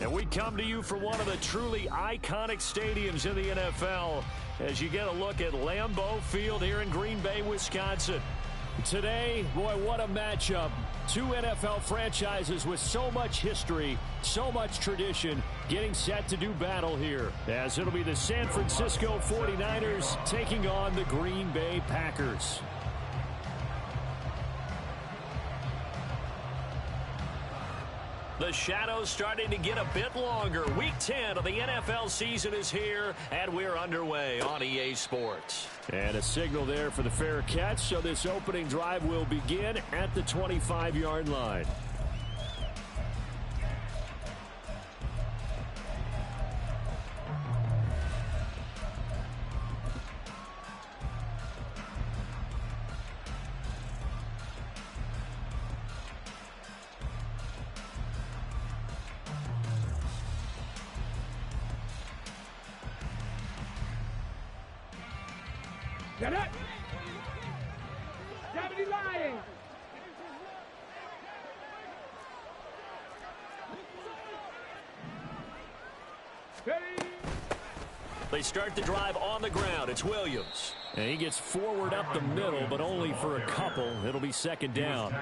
And we come to you from one of the truly iconic stadiums in the NFL as you get a look at Lambeau Field here in Green Bay, Wisconsin. Today, boy, what a matchup. Two NFL franchises with so much history, so much tradition, getting set to do battle here. As it'll be the San Francisco 49ers taking on the Green Bay Packers. The shadows starting to get a bit longer. Week 10 of the NFL season is here, and we're underway on EA Sports. And a signal there for the fair catch, so this opening drive will begin at the 25-yard line. Get up! Deputy Lions! They start the drive on the ground. It's Williams. And he gets forward up the middle, but only for a couple. It'll be second down.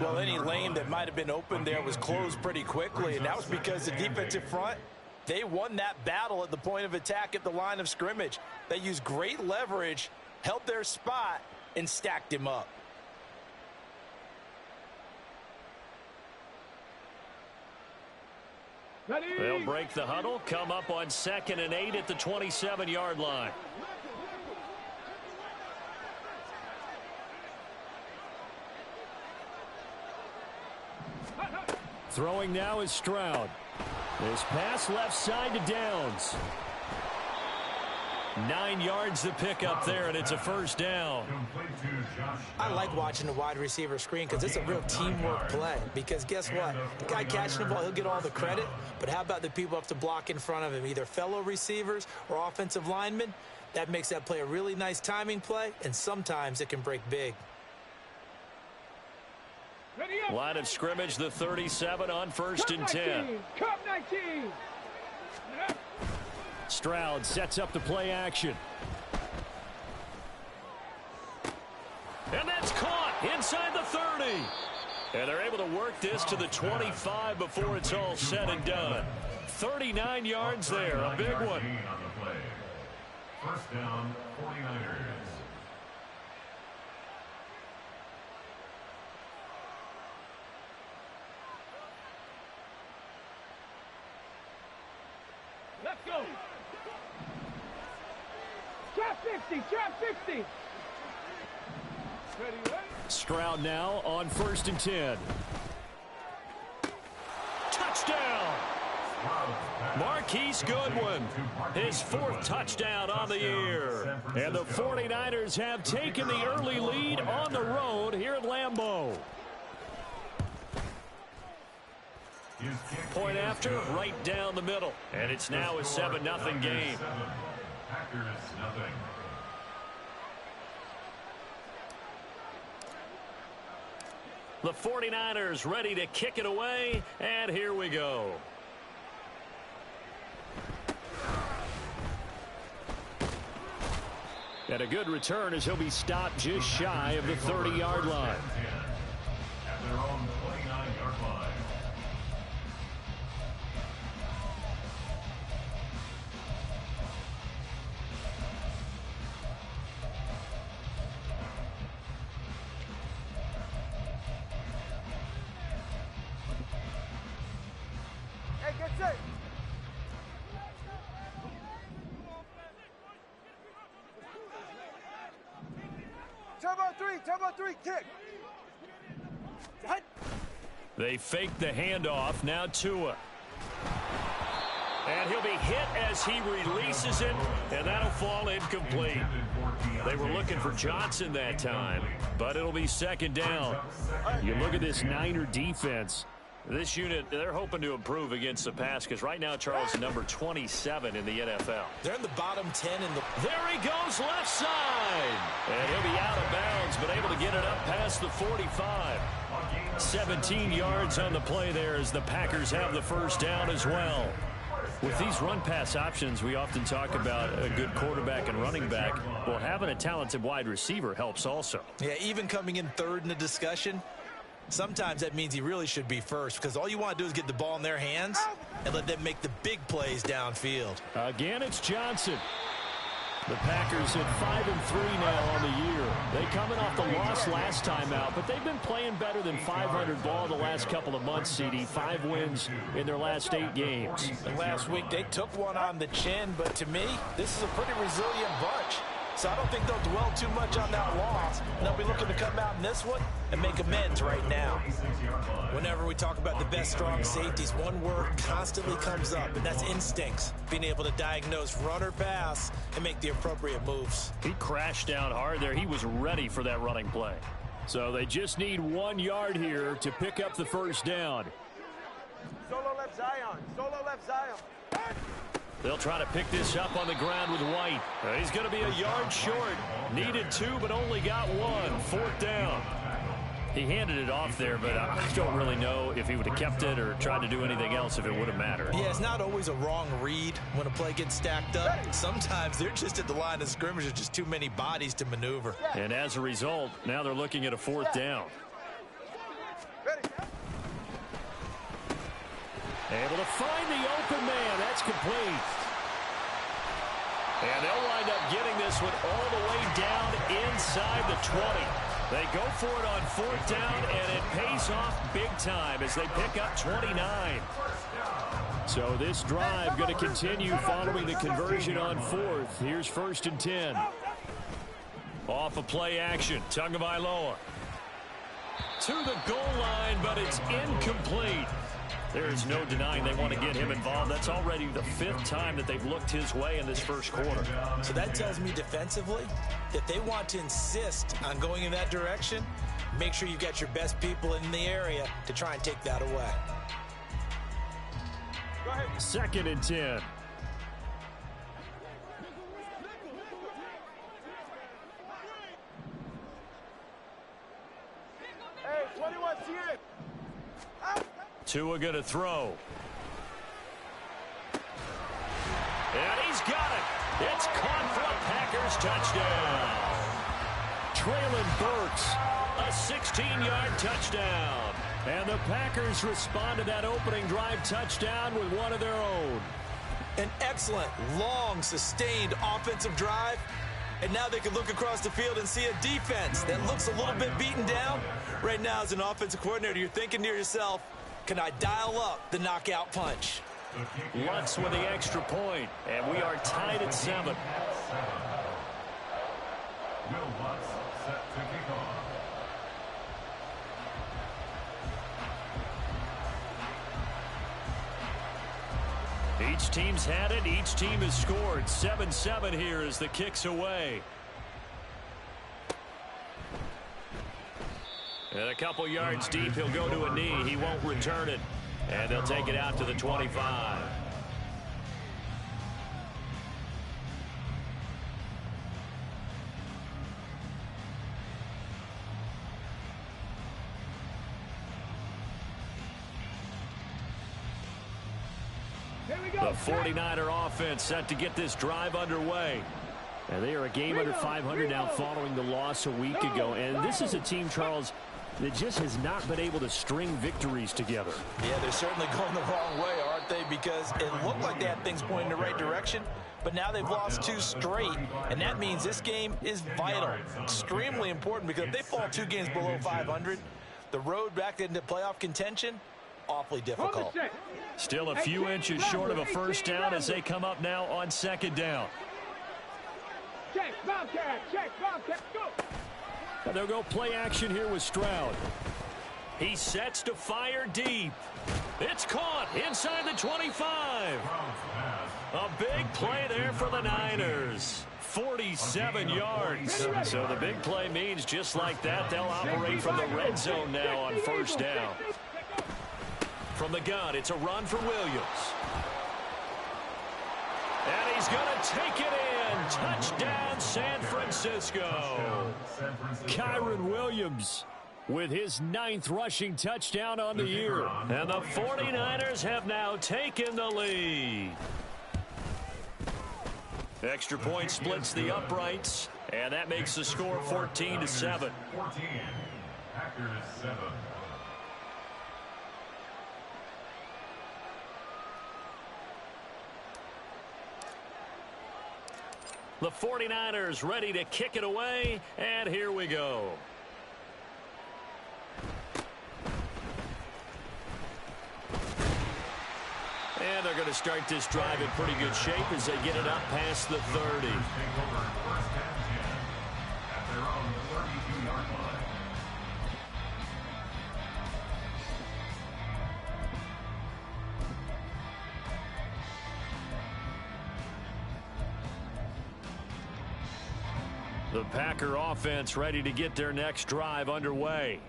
Well, any lane that might have been open there was closed pretty quickly, and that was because the defensive front, they won that battle at the point of attack at the line of scrimmage. They used great leverage, held their spot, and stacked him up. They'll break the huddle, come up on 2nd and 8 at the 27-yard line. Throwing now is Stroud. This pass left side to Downs. 9 yards to pick up there, and it's a first down. I like watching the wide receiver screen because it's a real teamwork play. Because guess what? The guy catching the ball, he'll get all the credit. But how about the people up to block in front of him, either fellow receivers or offensive linemen? That makes that play a really nice timing play, and sometimes it can break big. Line of scrimmage, the 37 on 1st and 10. Cup 19. Stroud sets up the play action. And that's caught inside the 30. And they're able to work this to the 25 before it's all said and done. 39 yards there, a big one. First down, 49ers. Let's go. Trap 50, trap 50. Ready, ready? Stroud now on 1st and 10. Touchdown! Marquise Goodwin, his 4th touchdown on the year. And the 49ers have taken the early lead on the road here at Lambeau. Point after, right down the middle. And it's now a 7-0 game. Packers nothing. The 49ers ready to kick it away, and here we go. And a good return as he'll be stopped just shy of the 30-yard line. At their own 29-yard line. Hey, get set. Turbo 3, kick. They fake the handoff, now Tua. And he'll be hit as he releases it, and that'll fall incomplete. They were looking for Johnson that time, but it'll be second down. You look at this Niner defense. This unit, they're hoping to improve against the pass because right now, Charles, number 27 in the NFL. They're in the bottom 10 in the... There he goes left side. And he'll be out of bounds, but able to get it up past the 45. 17 yards on the play there as the Packers have the first down as well. With these run-pass options, we often talk about a good quarterback and running back. Well, having a talented wide receiver helps also. Yeah, even coming in third in the discussion, sometimes that means he really should be first because all you want to do is get the ball in their hands and let them make the big plays downfield. Again, it's Johnson. The Packers at 5-3 now on the year. They coming off the loss last time out, but they've been playing better than 500 ball the last couple of months, CD. 5 wins in their last 8 games. And last week they took one on the chin, but to me, this is a pretty resilient bunch. So I don't think they'll dwell too much on that loss. They'll be looking to come out in this one and make amends right now. Whenever we talk about the best strong safeties, one word constantly comes up, and that's instincts. Being able to diagnose run or pass and make the appropriate moves. He crashed down hard there. He was ready for that running play. So they just need 1 yard here to pick up the first down. Solo left Zion. Solo left Zion. They'll try to pick this up on the ground with White. He's going to be a yard short. Needed 2, but only got 1. 4th down. He handed it off there, but I don't really know if he would have kept it or tried to do anything else if it would have mattered. Yeah, it's not always a wrong read when a play gets stacked up. Sometimes they're just at the line of scrimmage. There's just too many bodies to maneuver. And as a result, now they're looking at a 4th down. Able to find the open man. That's complete. And they'll wind up getting this one all the way down inside the 20. They go for it on 4th down, and it pays off big time as they pick up 29. So this drive going to continue following the conversion on 4th. Here's 1st and 10. Off of play action. Tagovailoa to the goal line, but it's incomplete. There's no denying they want to get him involved. That's already the 5th time that they've looked his way in this first quarter. So that tells me defensively that they want to insist on going in that direction. Make sure you've got your best people in the area to try and take that away. Go ahead. 2nd and 10. Hey, 21, see it. Out. Tua going to throw. And he's got it. It's caught for a Packers touchdown. Traylon Burks, a 16-yard touchdown. And the Packers respond to that opening drive touchdown with one of their own. An excellent, long, sustained offensive drive. And now they can look across the field and see a defense that looks a little bit beaten down. Right now, as an offensive coordinator, you're thinking to yourself, can I dial up the knockout punch? Lutz with the extra point, and we are tied at 7. Will Lutz set to kick off. Each team's had it. Each team has scored. 7-7 here as the kick's away. And a couple yards deep, he'll go to a knee. He won't return it. And they'll take it out to the 25. The 49er offense set to get this drive underway. And they are a game under 500 now following the loss a week ago. And this is a team, Charles, that just has not been able to string victories together. Yeah, they're certainly going the wrong way, aren't they? Because it looked like they had things pointing in the right direction, but now they've lost 2 straight, and that means this game is vital, extremely important, because if they fall 2 games below 500, the road back into playoff contention, awfully difficult. Still a few inches short of a first down as they come up now on 2nd down. Check, Bobcat, go. And they'll go play action here with Stroud. He sets to fire deep. It's caught inside the 25. A big play there for the Niners. 47 yards. So the big play means just like that, they'll operate from the red zone now on first down. From the gun, it's a run for Williams. And he's going to take it in. Touchdown, San Francisco. Kyren Williams with his 9th rushing touchdown on the year. And the 49ers have now taken the lead. Extra point splits the uprights, and that makes the score 14-7. 14. Packers 7. The 49ers ready to kick it away, and here we go. And they're going to start this drive in pretty good shape as they get it up past the 30. Take over first and 10 at their own 32-yard line. The Packer offense ready to get their next drive underway.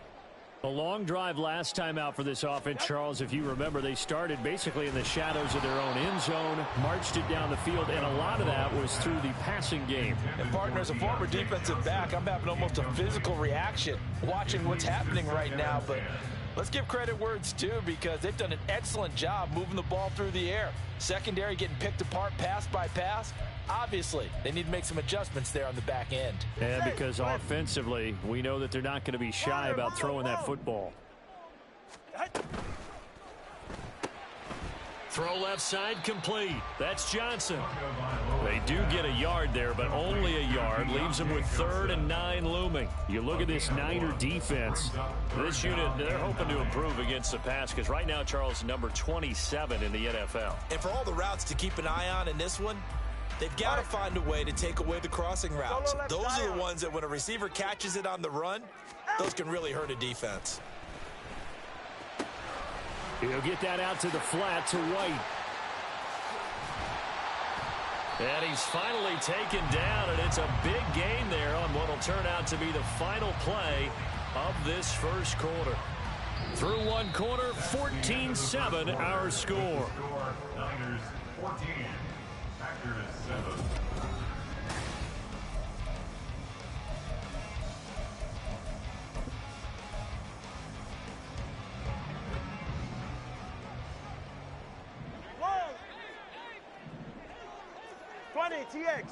A long drive last time out for this offense, Charles. If you remember, they started basically in the shadows of their own end zone, marched it down the field, and a lot of that was through the passing game. And partner, as a former defensive back, I'm having almost a physical reaction watching what's happening right now. But let's give credit where it's due, because they've done an excellent job moving the ball through the air. Secondary getting picked apart pass by pass. Obviously, they need to make some adjustments there on the back end. And because offensively, we know that they're not going to be shy about throwing that football. Throw left side complete. That's Johnson. They do get a yard there, but only a yard. Leaves them with 3rd and 9 looming. You look at this Niner defense. This unit, they're hoping to improve against the pass, because right now, Charles, number 27 in the NFL. And for all the routes to keep an eye on in this one, they've got to find a way to take away the crossing routes. Those are the ones that when a receiver catches it on the run, those can really hurt a defense. He'll get that out to the flat to White. And he's finally taken down, and it's a big gain there on what will turn out to be the final play of this first quarter. Through one quarter, 14-7 our score. Niners 14. Packers 7. Whoa! 20, TX.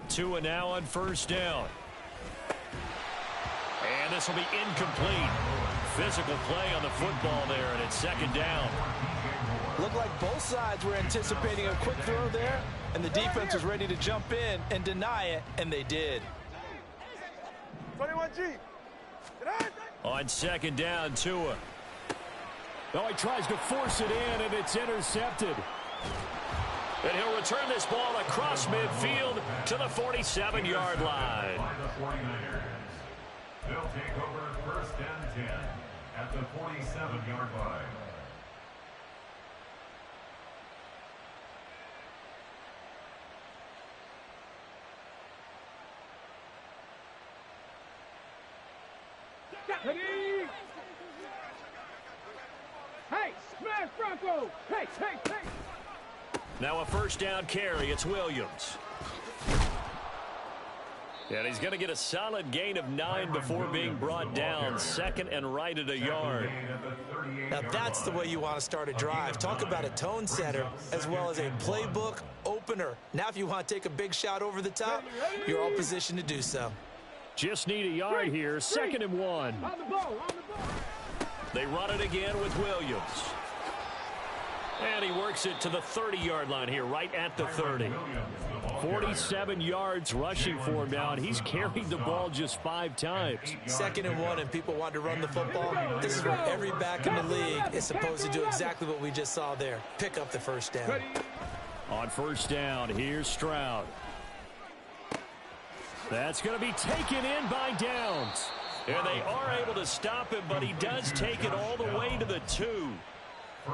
Tua now on first down. And this will be incomplete. Physical play on the football there, and it's 2nd down. Looked like both sides were anticipating a quick throw there, and the defense was ready to jump in and deny it, and they did. 21G. On 2nd down, Tua. Oh, he tries to force it in, and it's intercepted. And he'll return this ball across midfield to the 47-yard line. By the 49ers. They'll take over first and 10 at the 47-yard line. Hey, smash Bronco! Hey, hey, hey! Now a first down carry. It's Williams. And he's going to get a solid gain of 9 before being brought down. 2nd and right at a yard. Now that's the way you want to start a drive. Talk about a tone setter as well as a playbook opener. Now if you want to take a big shot over the top, you're all positioned to do so. Just need a yard here. 2nd and 1. On the ball, on the ball! They run it again with Williams. And he works it to the 30-yard line here, right at the 30. 47 yards rushing for him now, and he's carried the ball just 5 times. 2nd and 1, and people want to run the football. This is where every back in the league is supposed to do exactly what we just saw there. Pick up the first down. On first down, here's Stroud. That's going to be taken in by Downs. And they are able to stop him, but he does take it all the way to the 2.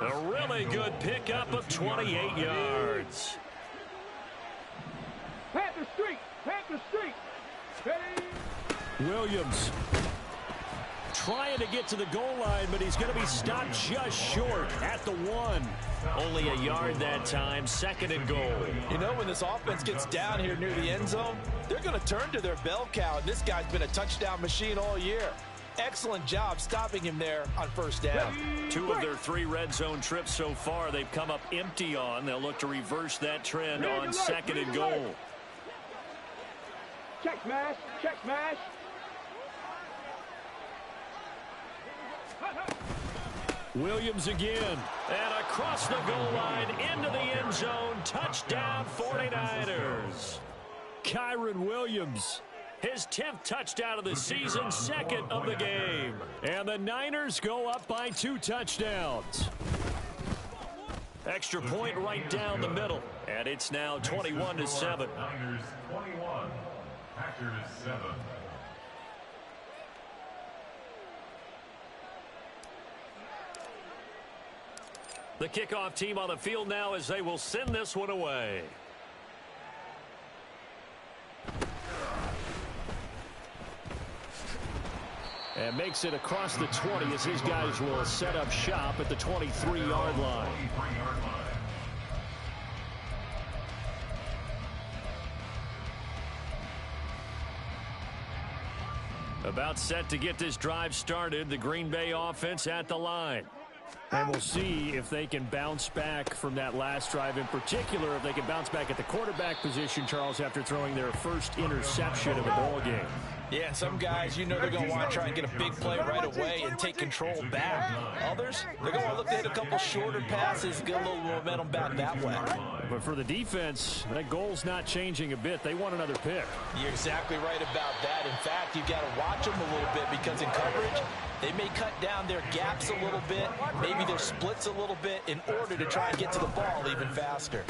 A really good pickup of 28 yards. Panther Street! Panther Street! Hey! Williams. trying to get to the goal line, but he's going to be stopped just short at the 1. Only a yard that time, 2nd and goal. You know, when this offense gets down here near the end zone, they're going to turn to their bell cow, and this guy's been a touchdown machine all year. Excellent job stopping him there on 1st down. 2 of their 3 red zone trips so far, they've come up empty on. They'll look to reverse that trend on 2nd and goal. Check smash. Check smash. Williams again. And across the goal line into the end zone. Touchdown 49ers. Kyren Williams. His 10th touchdown of the season, 2nd of the game. And the Niners go up by 2 touchdowns. Extra point right down the middle. And it's now 21-7. Niners 21, Packers 7. The kickoff team on the field now as they will send this one away. And makes it across the 20 as his guys will set up shop at the 23-yard line. About set to get this drive started, the Green Bay offense at the line. And we'll see if they can bounce back from that last drive, in particular if they can bounce back at the quarterback position, Charles, after throwing their first interception of the ball game. Yeah, some guys, you know they're going to want to try and get a big play right away and take control back. Others, they're going to look to hit a couple shorter passes, get a little momentum back that way. But for the defense, that goal's not changing a bit. They want another pick. You're exactly right about that. In fact, you've got to watch them a little bit because in coverage, they may cut down their gaps a little bit, maybe their splits a little bit in order to try and get to the ball even faster.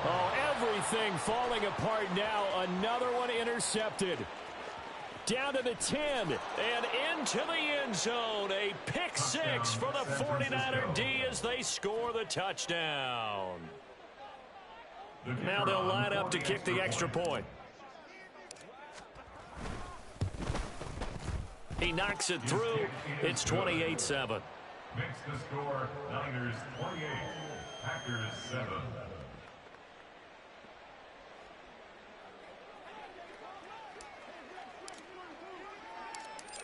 Oh, everything falling apart now. Another one intercepted. Down to the 10 and into the end zone. A pick 6 for the 49er D as they score the touchdown. Now they'll line up to kick the extra point. He knocks it through. It's 28-7. Makes the score Niners 28, Packers 7.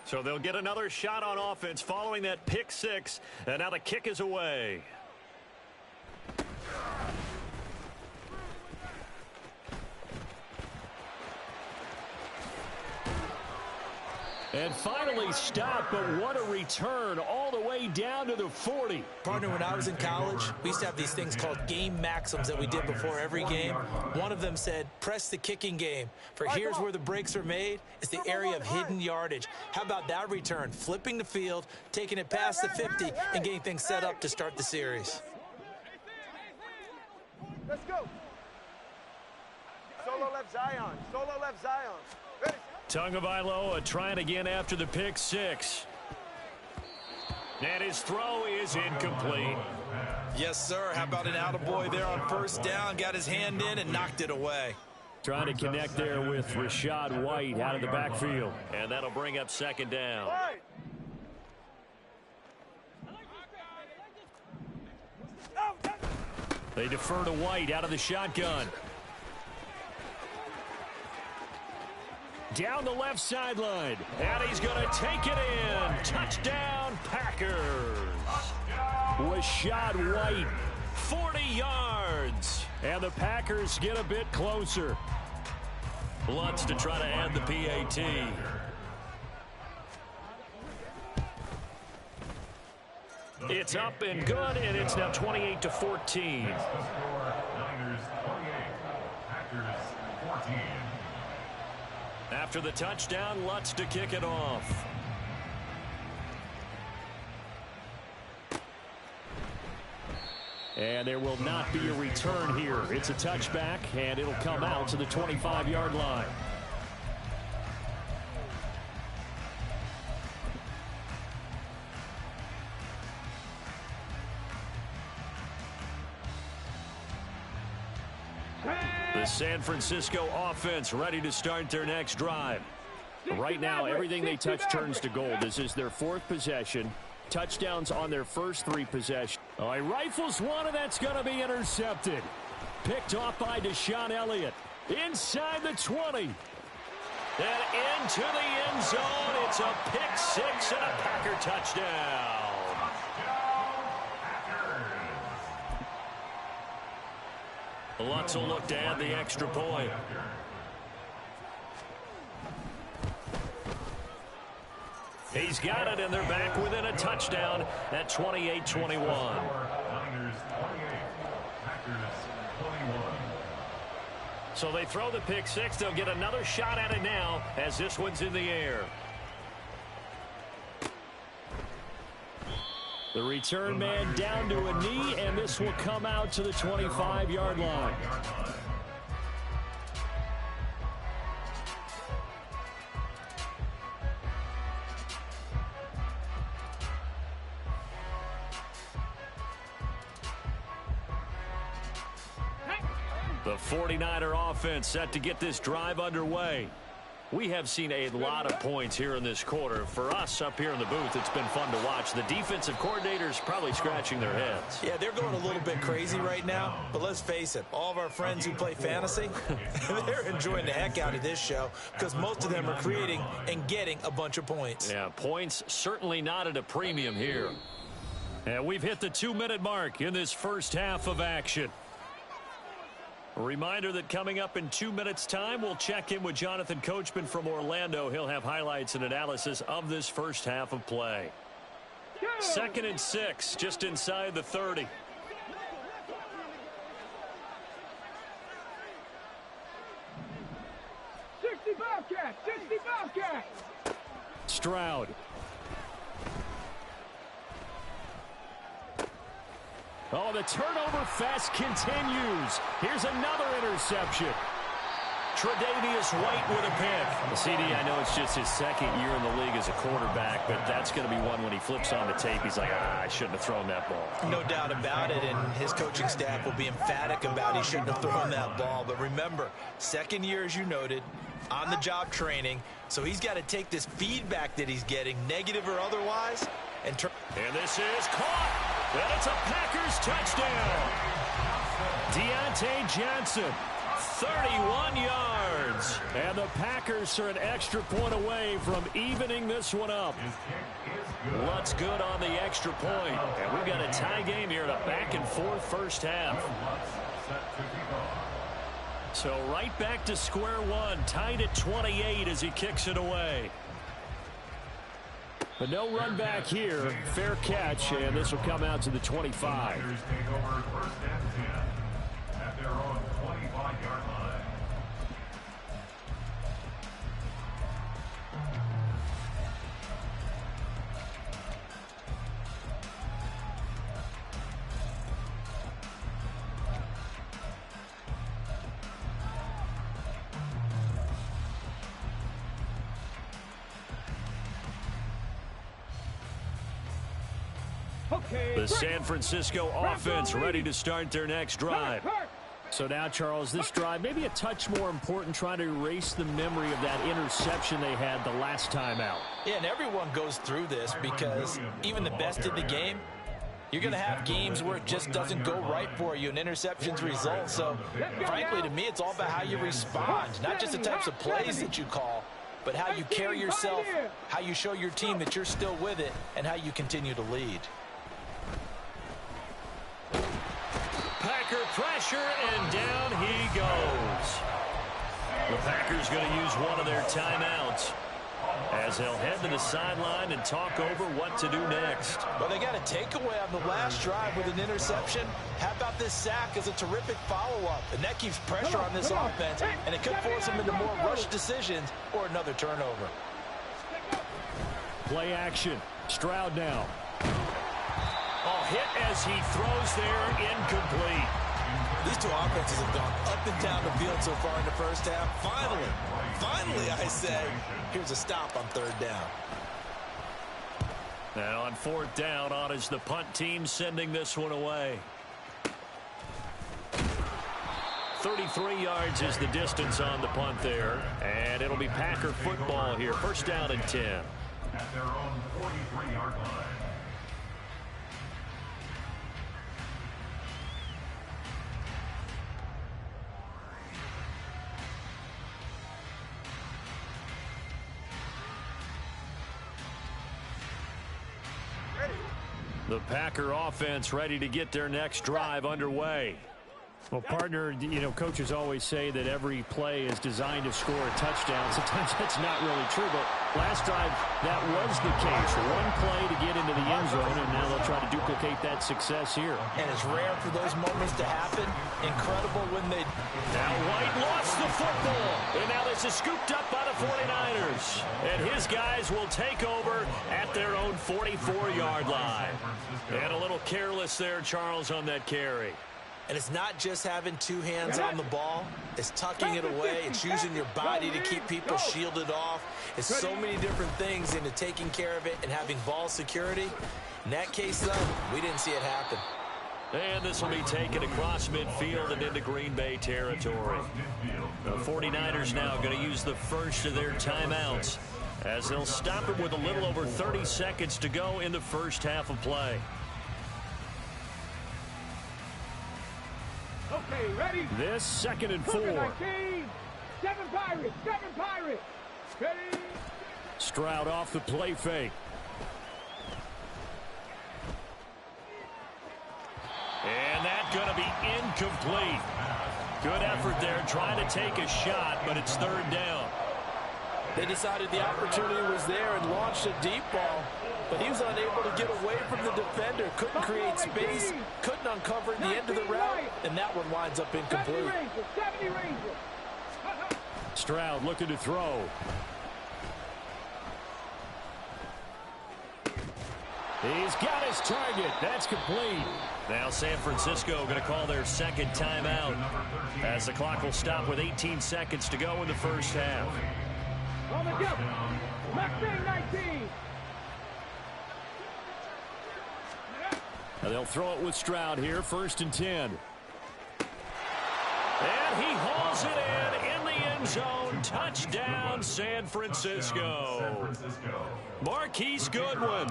So they'll get another shot on offense following that pick 6, and now the kick is away. And finally stopped, but what a return all the way down to the 40. Partner, when I was in college, we used to have these things called game maxims that we did before every game. One of them said, press the kicking game. For here's where the breaks are made. It's the area of hidden yardage. How about that return? Flipping the field, taking it past the 50, and getting things set up to start the series. Let's go. Solo left Zion. Solo left Zion. Ready. Tagovailoa trying again after the pick 6. And his throw is incomplete. Yes, sir. How about an attaboy there on 1st down? Got his hand in and knocked it away. Trying to connect there with Rachaad White out of the backfield. And that'll bring up 2nd down. They defer to White out of the shotgun. Down the left sideline. And he's going to take it in. Touchdown, Packers. Rachaad White, 40 yards. And the Packers get a bit closer. Lutz to try to add the PAT. It's up and good, and it's now 28-14. Niners 28, Packers 14. After the touchdown, Lutz to kick it off. And there will not be a return here. It's a touchback, and it'll come out to the 25-yard line. The San Francisco offense ready to start their next drive. Right now, everything they touch turns to gold. This is their 4th possession. Touchdowns on their first 3 possessions. Oh, he rifles one, and that's going to be intercepted. Picked off by Deshaun Elliott. Inside the 20. And into the end zone. It's a pick 6 and a Packer touchdown. Lutz will look to add the extra point. He's got it, and they're back within a touchdown at 28-21. So they throw the pick 6. They'll get another shot at it now as this one's in the air. The return man down to a knee, and this will come out to the 25-yard line. The 49er offense set to get this drive underway. We have seen a lot of points here in this quarter. For us up here in the booth, it's been fun to watch. The defensive coordinators probably scratching their heads. Yeah, they're going a little bit crazy right now. But let's face it, all of our friends who play fantasy, they're enjoying the heck out of this show because most of them are creating and getting a bunch of points. Yeah, points certainly not at a premium here. And we've hit the 2-minute mark in this first half of action. A reminder that coming up in 2 minutes' time, we'll check in with Jonathan Coachman from Orlando. He'll have highlights and analysis of this first half of play. 2nd and 6, just inside the 30. Stroud. Oh, the turnover fest continues. Here's another interception. Tre'Davious White with a pick. CD, I know it's just his 2nd year in the league as a quarterback, but that's going to be one when he flips on the tape. He's like, I shouldn't have thrown that ball. No doubt about it, and his coaching staff will be emphatic about he shouldn't have thrown that ball. But remember, 2nd year, as you noted, on-the-job training, so he's got to take this feedback that he's getting, negative or otherwise, and this is caught. And it's a Packers touchdown. Deontay Johnson, 31 yards. And the Packers are an extra point away from evening this one up. Lutz good on the extra point. And we've got a tie game here in a back-and-forth first half. So right back to square one, tied at 28 as he kicks it away. But no run back here. Fair catch, and this will come out to the 25. Packers take over 1st and 10 at their own 25-yard line. The San Francisco offense ready to start their next drive. So now, Charles, this drive maybe a touch more important, trying to erase the memory of that interception they had the last time out. Yeah, and everyone goes through this because even the best in the game, you're going to have games where it just doesn't go right for you, and interceptions result. So, frankly, to me, it's all about how you respond, not just the types of plays that you call, but how you carry yourself, how you show your team that you're still with it, and how you continue to lead. Packer pressure, and down he goes. The Packers going to use one of their timeouts as they'll head to the sideline and talk over what to do next. Well, they got a takeaway on the last drive with an interception. How about this sack as a terrific follow-up? And that keeps pressure on this offense, and it could force them into more rush decisions or another turnover. Play action. Stroud now. Oh, hit as he throws there, incomplete. These two offenses have gone up and down the field so far in the first half. Finally, I say, here's a stop on 3rd down. Now on 4th down, on is the punt team sending this one away. 33 yards is the distance on the punt there. And it'll be Packer football here. First down and 10. At their own 43-yard line. The Packer offense ready to get their next drive underway. Well, partner, coaches always say that every play is designed to score a touchdown. Sometimes that's not really true, but last drive, that was the case. One play to get into the end zone, and now they'll try to duplicate that success here. And it's rare for those moments to happen. Incredible when they... Now White lost the football, and now this is scooped up by the 49ers. And his guys will take over at their own 44-yard line. And a little careless there, Charles, on that carry. And it's not just having two hands on the ball. It's tucking it away. It's using your body to keep people shielded off. It's so many different things into taking care of it and having ball security. In that case, though, we didn't see it happen. And this will be taken across midfield and into Green Bay territory. The 49ers now going to use the first of their timeouts as they'll stop it with a little over 30 seconds to go in the first half of play. Okay, ready? This 2nd and 4. 7 Pirates. Ready? Stroud off the play fake. And that's going to be incomplete. Good effort there, trying to take a shot, but it's 3rd down. They decided the opportunity was there and launched a deep ball, but he was unable to get away from the defender, couldn't create space, couldn't uncover the end of the route, and that one winds up incomplete. 70 Rangers. Stroud looking to throw. He's got his target. That's complete. Now San Francisco going to call their second timeout as the clock will stop with 18 seconds to go in the first half. On the jump. Maxine 19. They'll throw it with Stroud here, 1st and 10. And he hauls it in the end zone. Touchdown, San Francisco. Marquise Goodwin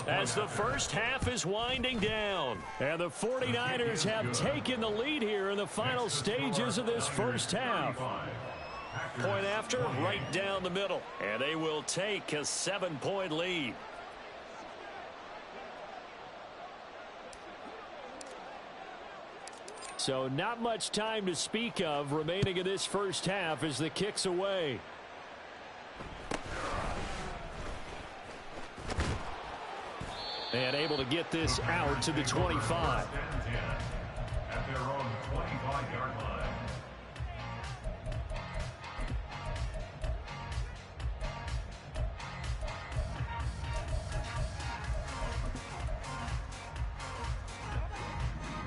as the first half is winding down. And the 49ers have taken the lead here in the final stages of this first half. Point after, right down the middle. And they will take a 7-point lead. So not much time to speak of remaining in this first half as the kick's away. And able to get this out to the 25. At their own 25-yard line.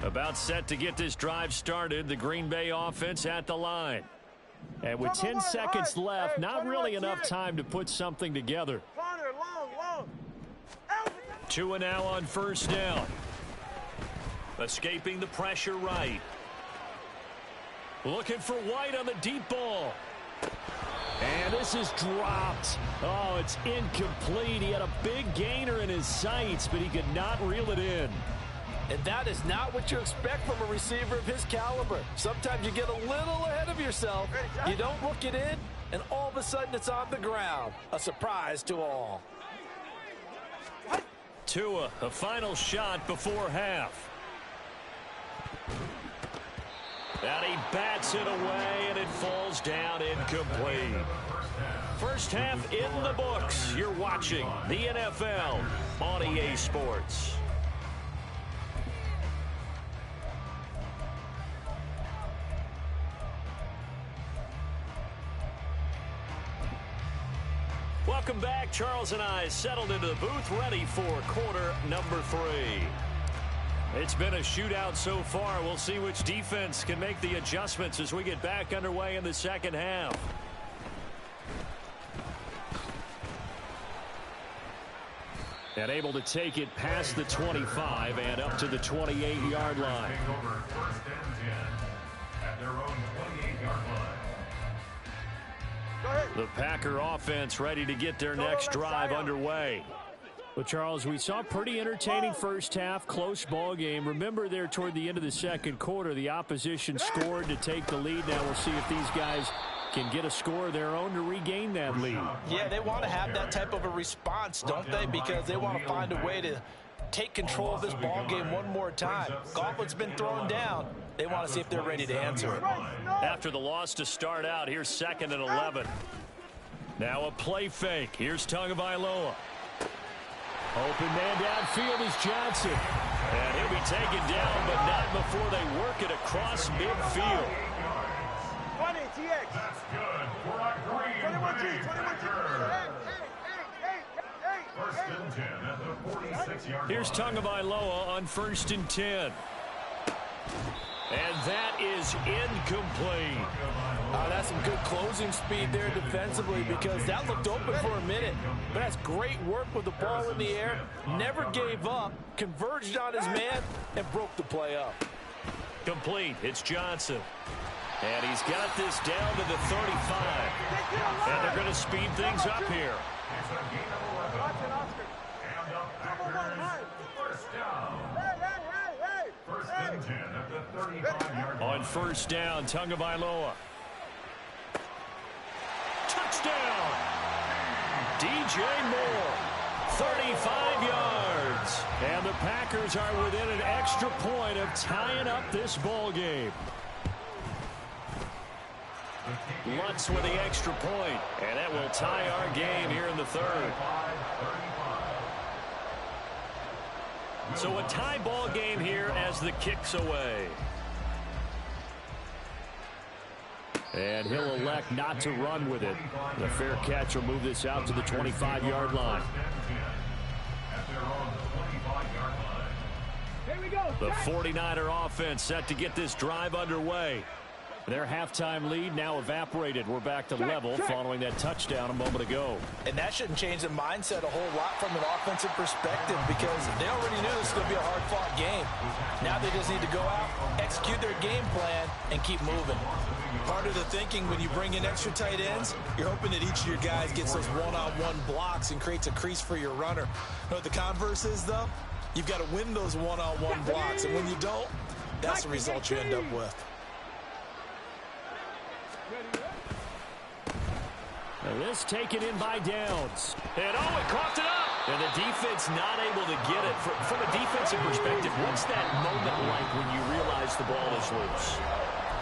About set to get this drive started, the Green Bay offense at the line. And with 10 seconds left, not really enough time to put something together. Long. 2 and now on 1st down. Escaping the pressure right. Looking for White on the deep ball. And this is dropped. Oh, it's incomplete. He had a big gainer in his sights, but he could not reel it in. And that is not what you expect from a receiver of his caliber. Sometimes you get a little ahead of yourself. You don't look it in, and all of a sudden it's on the ground. A surprise to all. Tua, a final shot before half. And he bats it away, and it falls down incomplete. First half in the books. You're watching the NFL on EA Sports. Welcome back. Charles and I settled into the booth, ready for quarter number 3. It's been a shootout so far. We'll see which defense can make the adjustments as we get back underway in the second half. And able to take it past the 25 and up to the 28-yard line. their own 28-yard line. Go ahead. The Packer offense ready to get their next drive underway. Well, Charles, we saw a pretty entertaining first half, close ball game. Remember there toward the end of the second quarter, the opposition scored to take the lead. Now we'll see if these guys can get a score of their own to regain that lead. Yeah, they want to have that type of a response, don't they? Because they want to find a way to take control of this ball game one more time. Gauntlet's been thrown down. They want to see if they're ready to answer it. After the loss to start out, here's 2nd and 11. Now a play fake. Here's Tagovailoa. Open man downfield is Johnson. And he'll be taken down, but not before they work it across midfield. 20, TX. That's good for a Green 21G, Bay 21G. Packer. Hey. First and 10 at the 46-yard line. Here's Tagovailoa on 1st and 10. And that is incomplete. That's some good closing speed there defensively because that looked open for a minute. But that's great work with the ball in the air. Never gave up, converged on his man, and broke the play up. Complete. It's Johnson. And he's got this down to the 35. And they're going to speed things up here. It's a gain of 11. Watch it, Oscar. And the Packers first down. Hey. First and 10 at the 35-yard line. On 1st down, Tagovailoa. Touchdown! DJ Moore, 35 yards. And the Packers are within an extra point of tying up this ball game. Lutz with the extra point, and that will tie our game here in the 3rd. So a tie ball game here as the kick's away. And he'll elect not to run with it. The fair catch will move this out to the 25-yard line. Here we go. The 49er offense set to get this drive underway. Their halftime lead now evaporated. We're back to level following that touchdown a moment ago. And that shouldn't change the mindset a whole lot from an offensive perspective because they already knew this was going to be a hard-fought game. Now they just need to go out, execute their game plan, and keep moving. Part of the thinking when you bring in extra tight ends, you're hoping that each of your guys gets those one-on-one blocks and creates a crease for your runner. You know what the converse is, though? You've got to win those one-on-one blocks, and when you don't, that's the result you end up with. And this taken in by Downs. And oh, it coughed it up. And the defense not able to get it. From a defensive perspective, what's that moment like when you realize the ball is loose?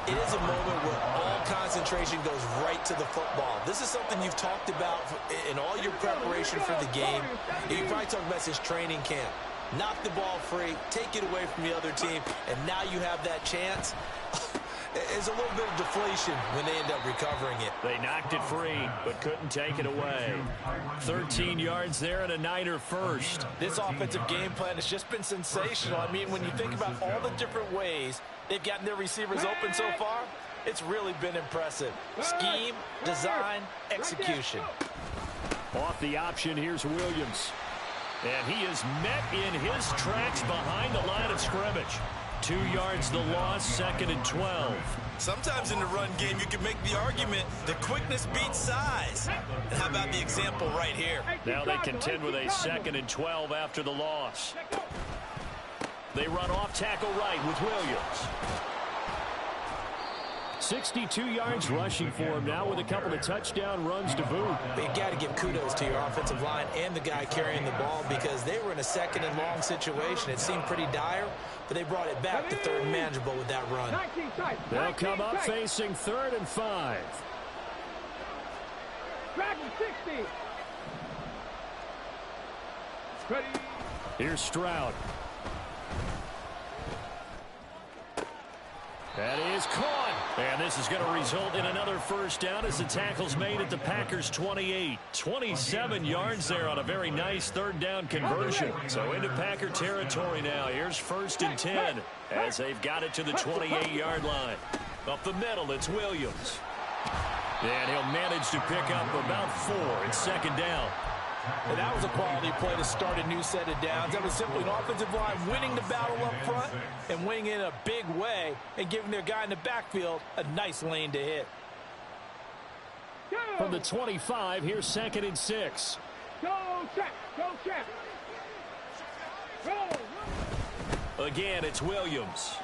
It is a moment where all concentration goes right to the football. This is something you've talked about in all your preparation for the game. You probably talked about since training camp. Knock the ball free, take it away from the other team, and now you have that chance. There's a little bit of deflation when they end up recovering it. They knocked it free, but couldn't take it away. 13 yards there and a Niner first. This offensive game plan has just been sensational. I mean, when you think about all the different ways they've gotten their receivers open so far, it's really been impressive. Scheme, design, execution. Off the option, here's Williams. And he is met in his tracks behind the line of scrimmage. 2 yards the loss, 2nd and 12. Sometimes in the run game, you can make the argument that quickness beats size. And how about the example right here? Now they contend with a 2nd and 12 after the loss. They run off tackle right with Williams. 62 yards rushing for him now with a couple of touchdown runs to boot. But you got to give kudos to your offensive line and the guy carrying the ball because they were in a 2nd and long situation. It seemed pretty dire, but they brought it back to 3rd and manageable with that run. They'll come up facing 3rd and 5. Dragon 60. Ready. Here's Stroud. That is caught. And this is going to result in another first down as the tackle's made at the Packers' 28. 27 yards there on a very nice 3rd down conversion. So into Packer territory now. Here's 1st and 10 as they've got it to the 28-yard line. Up the middle, it's Williams. And he'll manage to pick up about 4 in 2nd down. And that was a quality play to start a new set of downs. That was simply an offensive line winning the battle up front and winning in a big way and giving their guy in the backfield a nice lane to hit. From the 25, here's 2nd and 6. Go check, go check. Again, it's Williams.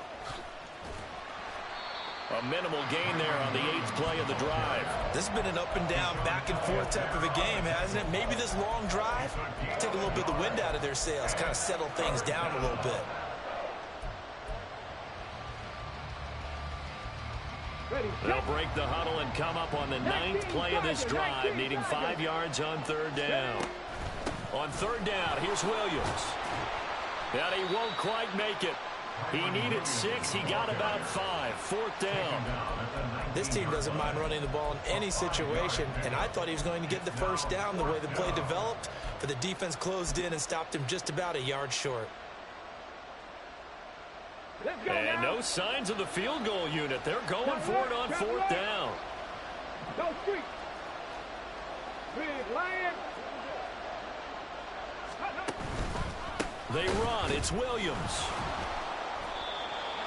A minimal gain there on the 8th play of the drive. This has been an up and down, back and forth type of a game, hasn't it? Maybe this long drive, take a little bit of the wind out of their sails, kind of settle things down a little bit. They'll break the huddle and come up on the 9th play of this drive, needing 5 yards on 3rd down. On 3rd down, here's Williams. And he won't quite make it. He needed 6. He got about 5. 4th down. This team doesn't mind running the ball in any situation, and I thought he was going to get the 1st down the way the play developed, but the defense closed in and stopped him just about a yard short. And no signs of the field goal unit. They're going for it on 4th down. Go street. Big lion. They run. It's Williams.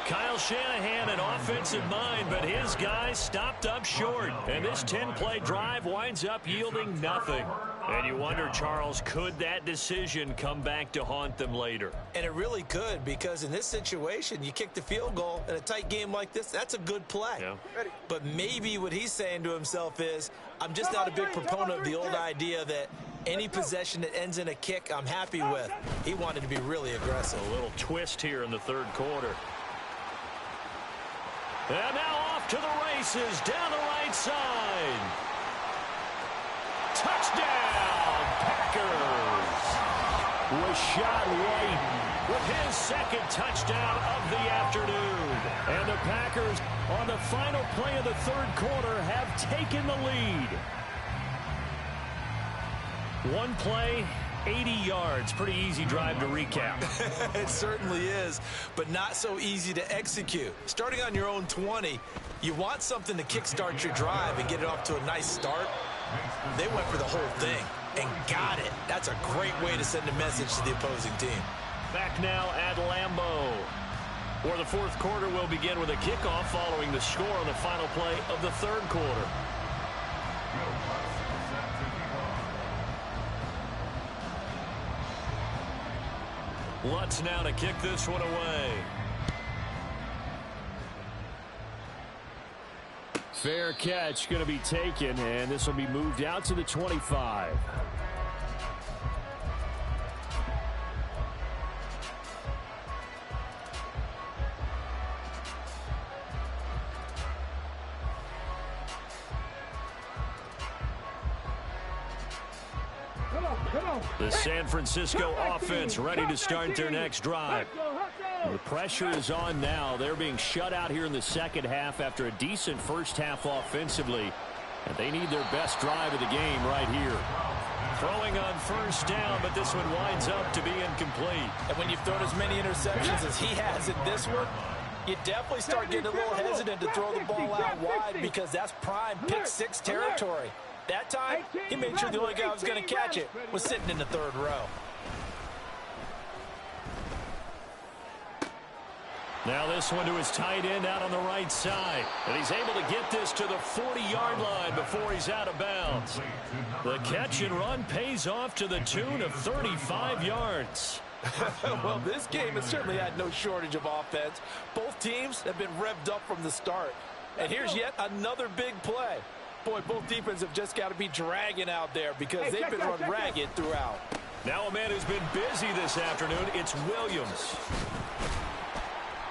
Kyle Shanahan, an offensive mind, but his guys stopped up short. And this 10-play drive winds up yielding nothing. And you wonder, Charles, could that decision come back to haunt them later? And it really could, because in this situation, you kick the field goal in a tight game like this, that's a good play. Yeah. But maybe what he's saying to himself is, I'm just not a big proponent of the old idea that any possession that ends in a kick, I'm happy with. He wanted to be really aggressive. A little twist here in the 3rd quarter. And now off to the races down the right side. Touchdown, Packers. Rachaad White with his 2nd touchdown of the afternoon. And the Packers, on the final play of the 3rd quarter, have taken the lead. One play, 80 yards. Pretty easy drive to recap. It certainly is, but not so easy to execute. Starting on your own 20, you want something to kickstart your drive and get it off to a nice start. They went for the whole thing and got it. That's a great way to send a message to the opposing team. Back now at Lambeau, where the 4th quarter will begin with a kickoff following the score on the final play of the 3rd quarter. Lutz now to kick this one away. Fair catch going to be taken, and this will be moved out to the 25. The San Francisco offense ready to start their next drive. The pressure is on now. They're being shut out here in the 2nd half after a decent 1st half offensively. And they need their best drive of the game right here. Throwing on 1st down, but this one winds up to be incomplete. And when you've thrown as many interceptions as he has in this one, you definitely start getting a little hesitant to throw the ball out wide, because that's prime pick 6 territory. That time, he made sure the only guy who was going to catch it was sitting in the 3rd row. Now this one to his tight end out on the right side. And he's able to get this to the 40-yard line before he's out of bounds. The catch and run pays off to the tune of 35 yards. Well, this game has certainly had no shortage of offense. Both teams have been revved up from the start. And here's yet another big play. Boy, both defenses have just got to be dragging out there, because they've been run ragged throughout. Now a man who's been busy this afternoon, it's Williams.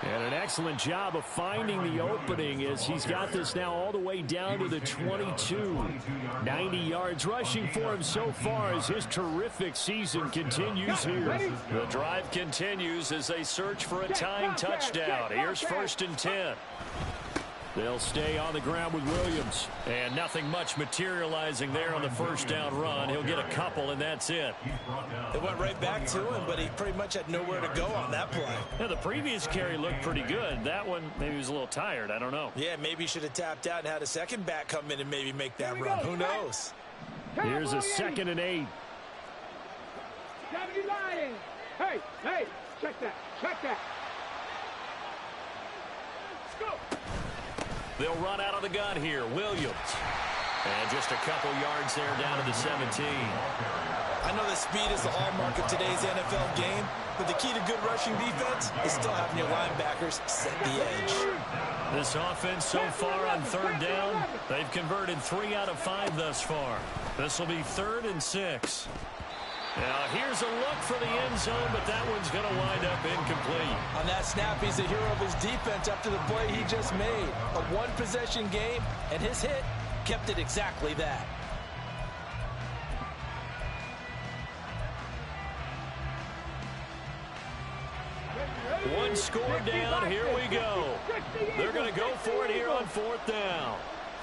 And an excellent job of finding the opening as he's got this now all the way down to the 22. 90 yards rushing for him so far as his terrific season continues here. The drive continues as they search for a tying touchdown. Here's 1st and 10. They'll stay on the ground with Williams. And nothing much materializing there on the 1st down run. He'll get a couple, and that's it. It went right back to him, but he pretty much had nowhere to go on that play. Yeah, the previous carry looked pretty good. That one, maybe he was a little tired. I don't know. Yeah, maybe he should have tapped out and had a second back come in and maybe make that run. Who knows? Here's a 2nd and 8. 70 Lions. Hey, hey, check that, check that. Let's go. They'll run out of the gun here. Williams. And just a couple yards there down to the 17. I know that speed is the hallmark of today's NFL game, but the key to good rushing defense is still having your linebackers set the edge. This offense so far on third down, they've converted 3 out of 5 thus far. This will be 3rd and 6. Now here's a look for the end zone, but that one's going to wind up incomplete. On that snap, he's the hero of his defense after the play he just made. A one-possession game, and his hit kept it exactly that. One score down, here we go. They're going to go for it here on 4th down.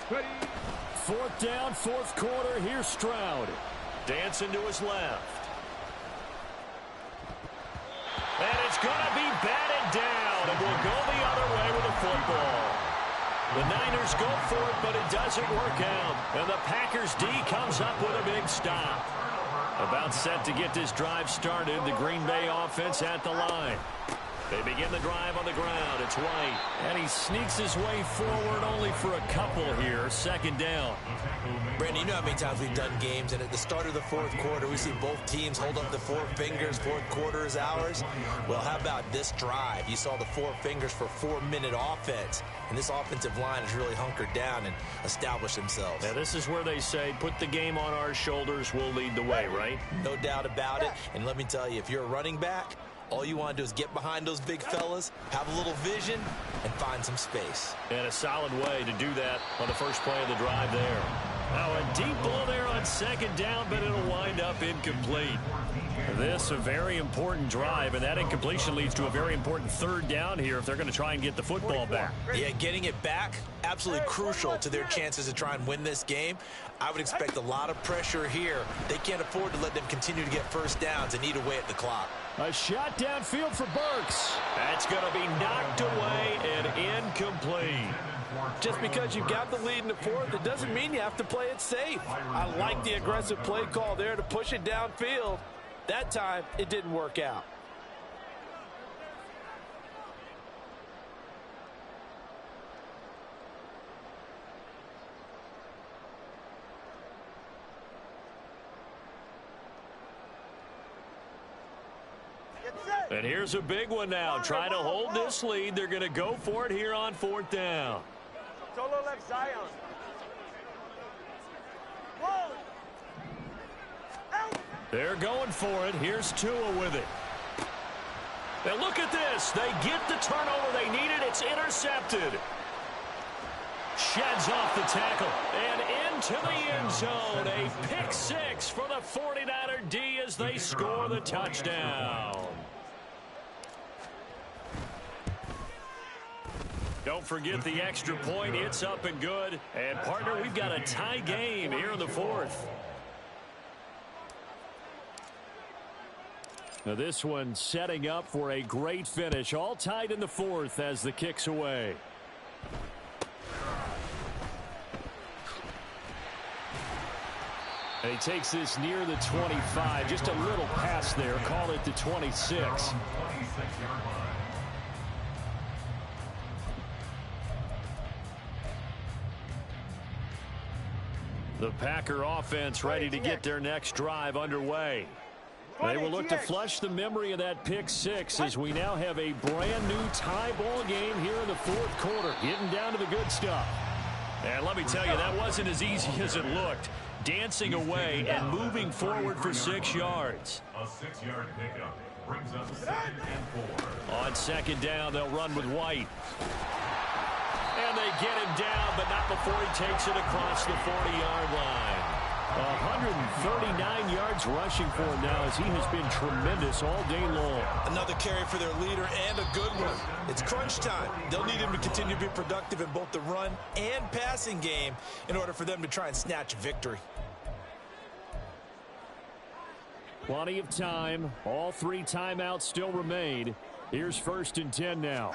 4th down, 4th quarter, here's Stroud. Dancing to his left. And it's going to be batted down, and we'll go the other way with the football. The Niners go for it, but it doesn't work out. And the Packers D comes up with a big stop. About set to get this drive started, the Green Bay offense at the line. They begin the drive on the ground. It's White. And he sneaks his way forward only for a couple here. 2nd down. Brandon, you know how many times we've done games, and at the start of the 4th quarter, we see both teams hold up the 4 fingers. 4th quarter is ours. Well, how about this drive? You saw the 4 fingers for 4-minute offense. And this offensive line has really hunkered down and established themselves. Now, this is where they say, put the game on our shoulders, we'll lead the way, right? No doubt about it. And let me tell you, if you're a running back, all you want to do is get behind those big fellas, have a little vision, and find some space. And a solid way to do that on the first play of the drive there. Now a deep ball there on 2nd down, but it'll wind up incomplete. This a very important drive, and that incompletion leads to a very important 3rd down here if they're going to try and get the football back. Yeah, getting it back, absolutely crucial to their chances to try and win this game. I would expect a lot of pressure here. They can't afford to let them continue to get first downs and eat away at the clock. A shot downfield for Burks. That's going to be knocked away and incomplete. Just because you've got the lead in the 4th, it doesn't mean you have to play it safe. I like the aggressive play call there to push it downfield. That time, it didn't work out. And here's a big one now. Trying to hold this lead. They're going to go for it here on 4th down. Solo left Zion. Whoa. They're going for it. Here's Tua with it. And look at this. They get the turnover they needed. It's intercepted. Sheds off the tackle. And into the end zone. A pick 6 for the 49er D as they score the touchdown. Don't forget the extra point. It's up and good. And, partner, we've got a tie game here in the 4th. Now this one setting up for a great finish. All tied in the 4th as the kick's away. And he takes this near the 25. Just a little pass there. Call it the 26. The Packer offense ready to get their next drive underway. They will look to flush the memory of that pick 6 as we now have a brand new tie ball game here in the 4th quarter. Getting down to the good stuff. And let me tell you, that wasn't as easy as it looked. Dancing away and moving forward for 6 yards. A 6-yard pickup brings up 2nd and 4. On 2nd down, they'll run with White. And they get him down, but not before he takes it across the 40-yard line. 139 yards rushing for him now as he has been tremendous all day long. Another carry for their leader and a good one. It's crunch time. They'll need him to continue to be productive in both the run and passing game in order for them to try and snatch a victory. Plenty of time. All 3 timeouts still remain. Here's 1st and 10 now.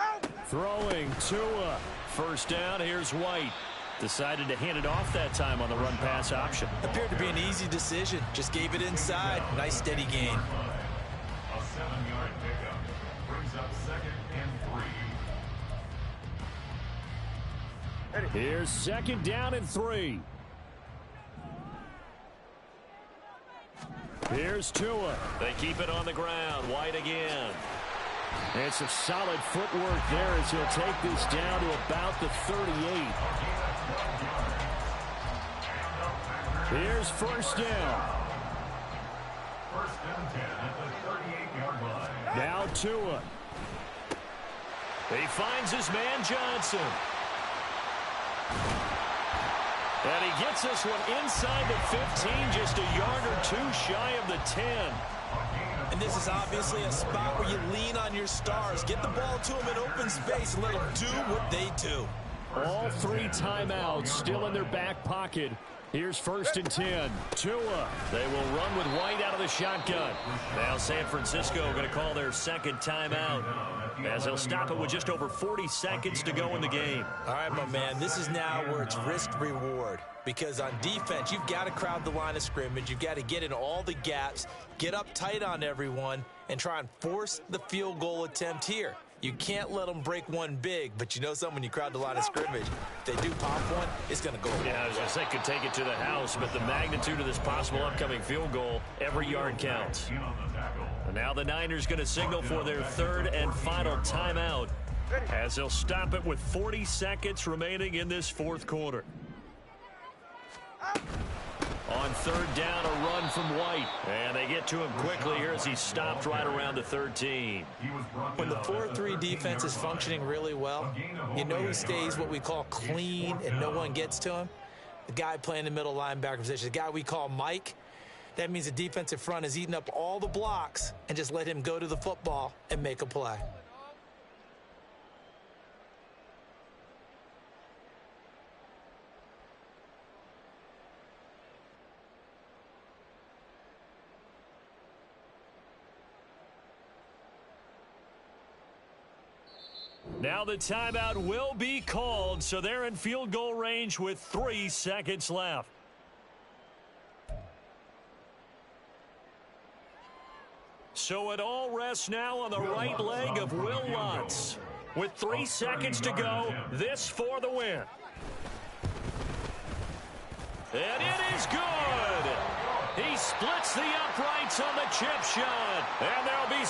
Throwing Tua. 1st down. Here's White. Decided to hand it off that time on the run-pass option. Appeared to be an easy decision. Just gave it inside. Nice steady gain. brings up 2nd and 3. Here's 2nd down and 3. Here's Tua. They keep it on the ground. White again. And some solid footwork there as he'll take this down to about the 38. Here's 1st down. 1st and 10 at the 38-yard line. Now Tua. He finds his man Johnson. And he gets this one inside the 15, just a yard or two shy of the 10. And this is obviously a spot where you lean on your stars. Get the ball to them in open space and let them do what they do. All 3 timeouts still in their back pocket. Here's 1st and 10. Tua. They will run with White out of the shotgun. Now San Francisco going to call their 2nd timeout, as they'll stop it with just over 40 seconds to go in the game. All right, my man, this is now where it's risk-reward. Because on defense, you've got to crowd the line of scrimmage. You've got to get in all the gaps, get up tight on everyone, and try and force the field goal attempt here. You can't let them break one big, but you know something, when you crowd the line of scrimmage, if they do pop one, it's going to go. Yeah, I was going to say could take it to the house, but the magnitude of this possible upcoming field goal, every yard counts. And now the Niners going to signal for their 3rd and final timeout, as they'll stop it with 40 seconds remaining in this 4th quarter. On 3rd down, a run from White. And they get to him quickly here as he stopped right around the 13. When the 4-3 defense is functioning really well, you know who stays what we call clean and no one gets to him? The guy playing the middle linebacker position, the guy we call Mike. That means the defensive front is eating up all the blocks and just let him go to the football and make a play. Now the timeout will be called, so they're in field goal range with 3 seconds left. So it all rests now on the right leg of Will Lutz. With 3 seconds to go, this for the win. And it is good. He splits the uprights on the chip shot. And there'll be some